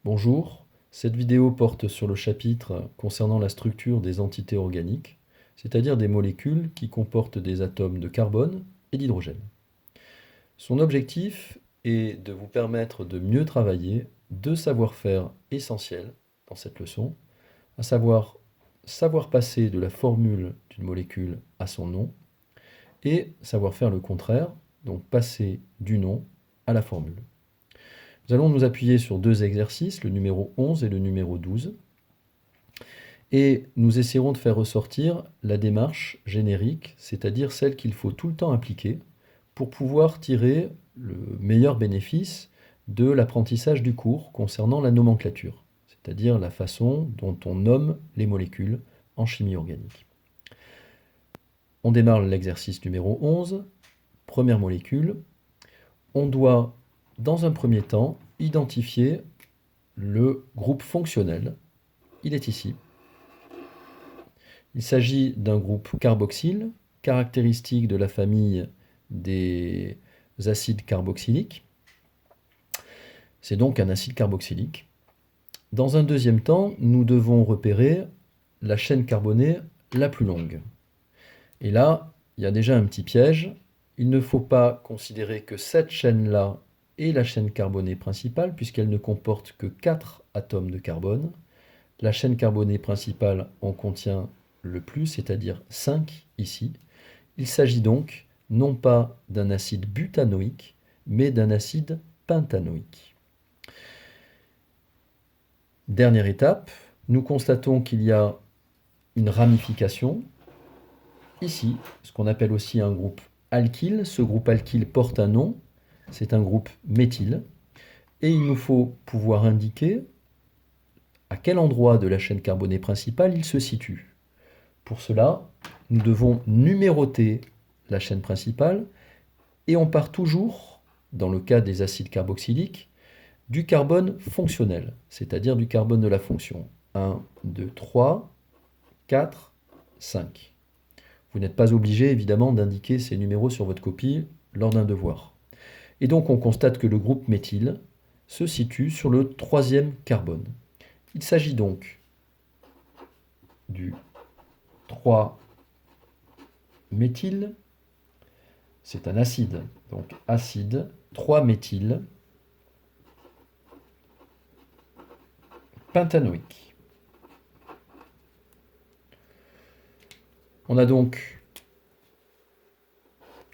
Bonjour, cette vidéo porte sur le chapitre concernant la structure des entités organiques, c'est-à-dire des molécules qui comportent des atomes de carbone et d'hydrogène. Son objectif est de vous permettre de mieux travailler deux savoir-faire essentiels dans cette leçon, à savoir passer de la formule d'une molécule à son nom et savoir faire le contraire, donc passer du nom à la formule. Nous allons nous appuyer sur deux exercices, le numéro 11 et le numéro 12, et nous essaierons de faire ressortir la démarche générique, c'est-à-dire celle qu'il faut tout le temps appliquer pour pouvoir tirer le meilleur bénéfice de l'apprentissage du cours concernant la nomenclature, c'est-à-dire la façon dont on nomme les molécules en chimie organique. On démarre l'exercice numéro 11, première molécule. On doit, dans un premier temps, identifier le groupe fonctionnel. Il est ici. Il s'agit d'un groupe carboxyle, caractéristique de la famille des acides carboxyliques. C'est donc un acide carboxylique. Dans un deuxième temps, nous devons repérer la chaîne carbonée la plus longue. Et là, il y a déjà un petit piège. Il ne faut pas considérer que cette chaîne-là est la chaîne carbonée principale, puisqu'elle ne comporte que 4 atomes de carbone. La chaîne carbonée principale en contient le plus, c'est-à-dire 5 ici. Il s'agit donc non pas d'un acide butanoïque, mais d'un acide pentanoïque. Dernière étape, nous constatons qu'il y a une ramification. Ici, ce qu'on appelle aussi un groupe alkyle. Ce groupe alkyle porte un nom, c'est un groupe méthyle. Et il nous faut pouvoir indiquer à quel endroit de la chaîne carbonée principale il se situe. Pour cela, nous devons numéroter la chaîne principale et on part toujours, dans le cas des acides carboxyliques, du carbone fonctionnel, c'est-à-dire du carbone de la fonction. 1, 2, 3, 4, 5. Vous n'êtes pas obligé, évidemment, d'indiquer ces numéros sur votre copie lors d'un devoir. Et donc, on constate que le groupe méthyle se situe sur le 3e carbone. Il s'agit donc du 3-méthyle. C'est un acide, donc acide 3-méthyle pentanoïque. On a donc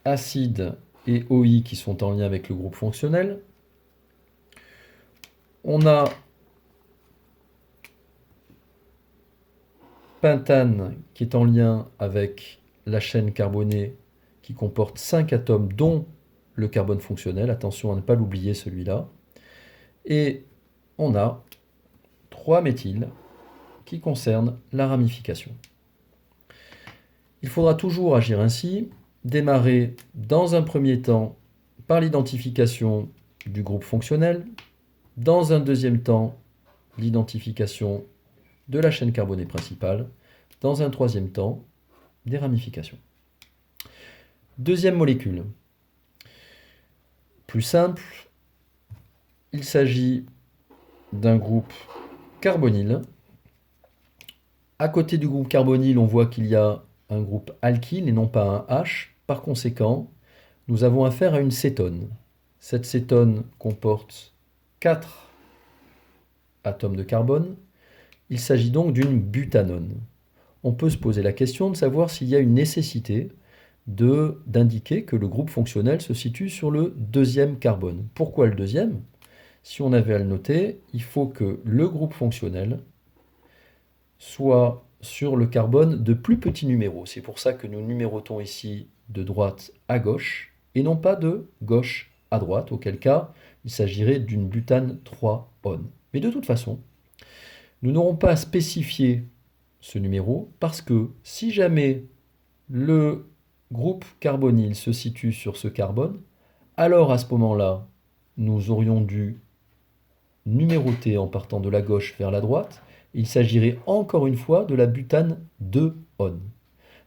acide et OI qui sont en lien avec le groupe fonctionnel. On a pentane qui est en lien avec la chaîne carbonée qui comporte 5 atomes, dont le carbone fonctionnel. Attention à ne pas l'oublier celui-là. Et on a 3-méthyle qui concerne la ramification. Il faudra toujours agir ainsi, démarrer dans un premier temps par l'identification du groupe fonctionnel, dans un deuxième temps l'identification de la chaîne carbonée principale, dans un troisième temps des ramifications. Deuxième molécule, plus simple, il s'agit d'un groupe carbonyle. À côté du groupe carbonyle, on voit qu'il y a un groupe alkyle et non pas un H. Par conséquent, nous avons affaire à une cétone. Cette cétone comporte 4 atomes de carbone. Il s'agit donc d'une butanone. On peut se poser la question de savoir s'il y a une nécessité d'indiquer que le groupe fonctionnel se situe sur le 2e carbone. Pourquoi le 2e? Si on avait à le noter, il faut que le groupe fonctionnel soit sur le carbone de plus petit numéro. C'est pour ça que nous numérotons ici de droite à gauche et non pas de gauche à droite, auquel cas il s'agirait d'une butane 3-on. Mais de toute façon, nous n'aurons pas à spécifier ce numéro parce que si jamais le groupe carbonyle se situe sur ce carbone, alors à ce moment-là, nous aurions dû numéroter en partant de la gauche vers la droite. Il s'agirait encore une fois de la butane 2-on.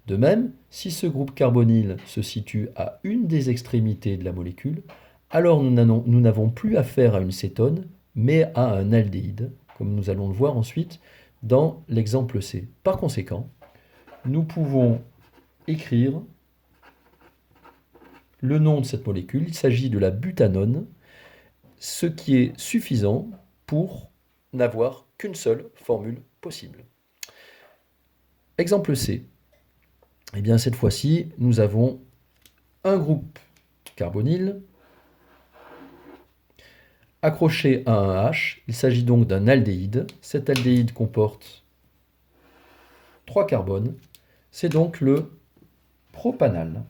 De même, si ce groupe carbonyle se situe à une des extrémités de la molécule, alors nous n'avons plus affaire à une cétone, mais à un aldéhyde, comme nous allons le voir ensuite dans l'exemple C. Par conséquent, nous pouvons écrire le nom de cette molécule. Il s'agit de la butanone, ce qui est suffisant pour n'avoir qu'une seule formule possible. Exemple C. Eh bien, cette fois-ci, nous avons un groupe carbonyle accroché à un H. Il s'agit donc d'un aldéhyde. Cet aldéhyde comporte 3 carbones. C'est donc le propanal.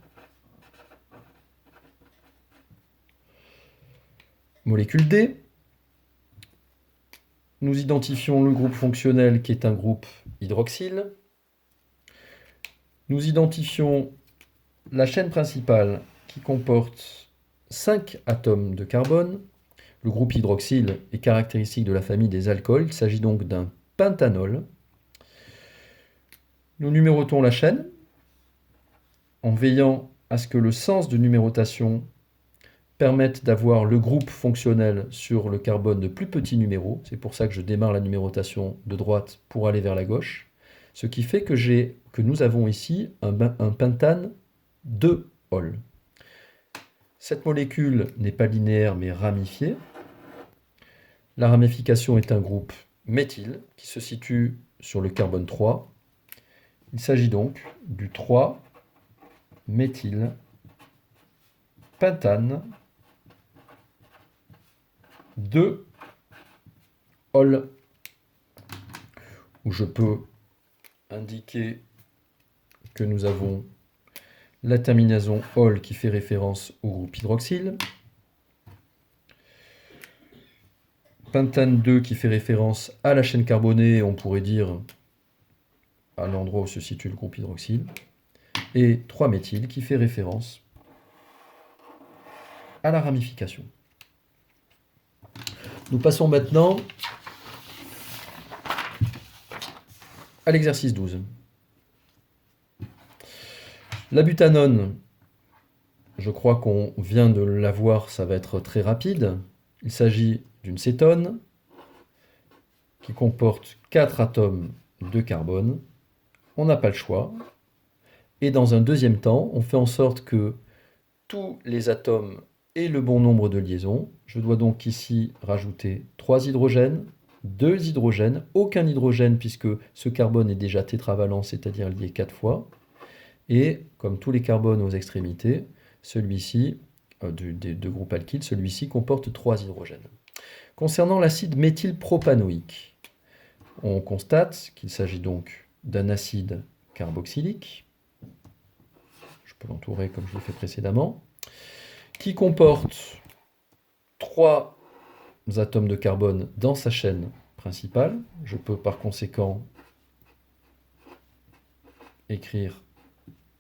Molécule D. Nous identifions le groupe fonctionnel qui est un groupe hydroxyle. Nous identifions la chaîne principale qui comporte 5 atomes de carbone. Le groupe hydroxyle est caractéristique de la famille des alcools. Il s'agit donc d'un pentanol. Nous numérotons la chaîne en veillant à ce que le sens de numérotation permette d'avoir le groupe fonctionnel sur le carbone de plus petit numéro. C'est pour ça que je démarre la numérotation de droite pour aller vers la gauche. Ce qui fait que nous avons ici un pentane 2-ol. Cette molécule n'est pas linéaire mais ramifiée. La ramification est un groupe méthyle qui se situe sur le carbone 3. Il s'agit donc du 3-méthyl pentane 2-ol, où je peux indiquer que nous avons la terminaison ol qui fait référence au groupe hydroxyle, pentane 2 qui fait référence à la chaîne carbonée, on pourrait dire à l'endroit où se situe le groupe hydroxyle, et 3-méthyl qui fait référence à la ramification. Nous passons maintenant à l'exercice 12. La butanone, je crois qu'on vient de la voir, ça va être très rapide. Il s'agit d'une cétone qui comporte 4 atomes de carbone. On n'a pas le choix. Et dans un deuxième temps, on fait en sorte que tous les atomes aient le bon nombre de liaisons. Je dois donc ici rajouter 3 hydrogènes, 2 hydrogènes, aucun hydrogène puisque ce carbone est déjà tétravalent, c'est-à-dire lié 4 fois. Et comme tous les carbones aux extrémités, celui-ci, de groupe alkyle, celui-ci comporte 3 hydrogènes. Concernant l'acide méthylpropanoïque, on constate qu'il s'agit donc d'un acide carboxylique, je peux l'entourer comme je l'ai fait précédemment, qui comporte 3 atomes de carbone dans sa chaîne principale. Je peux par conséquent écrire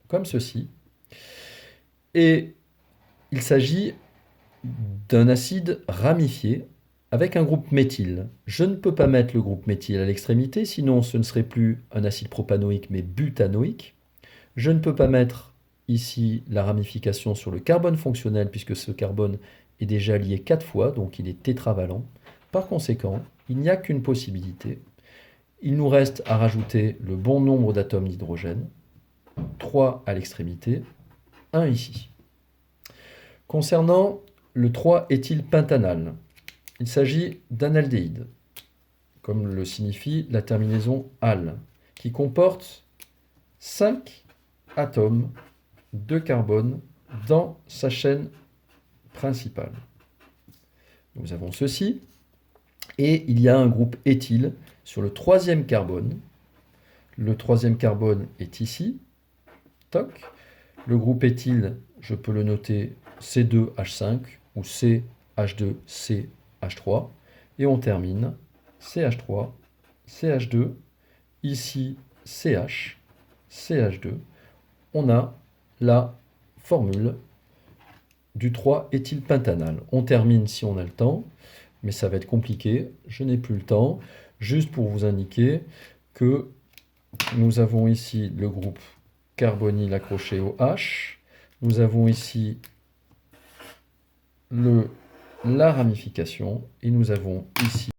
comme ceci. Et il s'agit d'un acide ramifié avec un groupe méthyle. Je ne peux pas mettre le groupe méthyle à l'extrémité, sinon ce ne serait plus un acide propanoïque mais butanoïque. Je ne peux pas mettre ici la ramification sur le carbone fonctionnel puisque ce carbone est déjà lié 4 fois, donc il est tétravalent. Par conséquent, il n'y a qu'une possibilité. Il nous reste à rajouter le bon nombre d'atomes d'hydrogène, 3 à l'extrémité, 1 ici. Concernant le 3-éthylpentanal, il s'agit d'un aldéhyde, comme le signifie la terminaison al, qui comporte 5 atomes de carbone dans sa chaîne principale. Nous avons ceci, et il y a un groupe éthyle sur le 3e carbone. Le 3e carbone est ici, toc. Le groupe éthyle, je peux le noter C2H5 ou CH2CH3. Et on termine CH3, CH2, ici CH, CH2. On a la formule du 3-éthylpentanal. On termine si on a le temps, mais ça va être compliqué. Je n'ai plus le temps. Juste pour vous indiquer que nous avons ici le groupe carbonyle accroché au H. Nous avons ici le la ramification et nous avons ici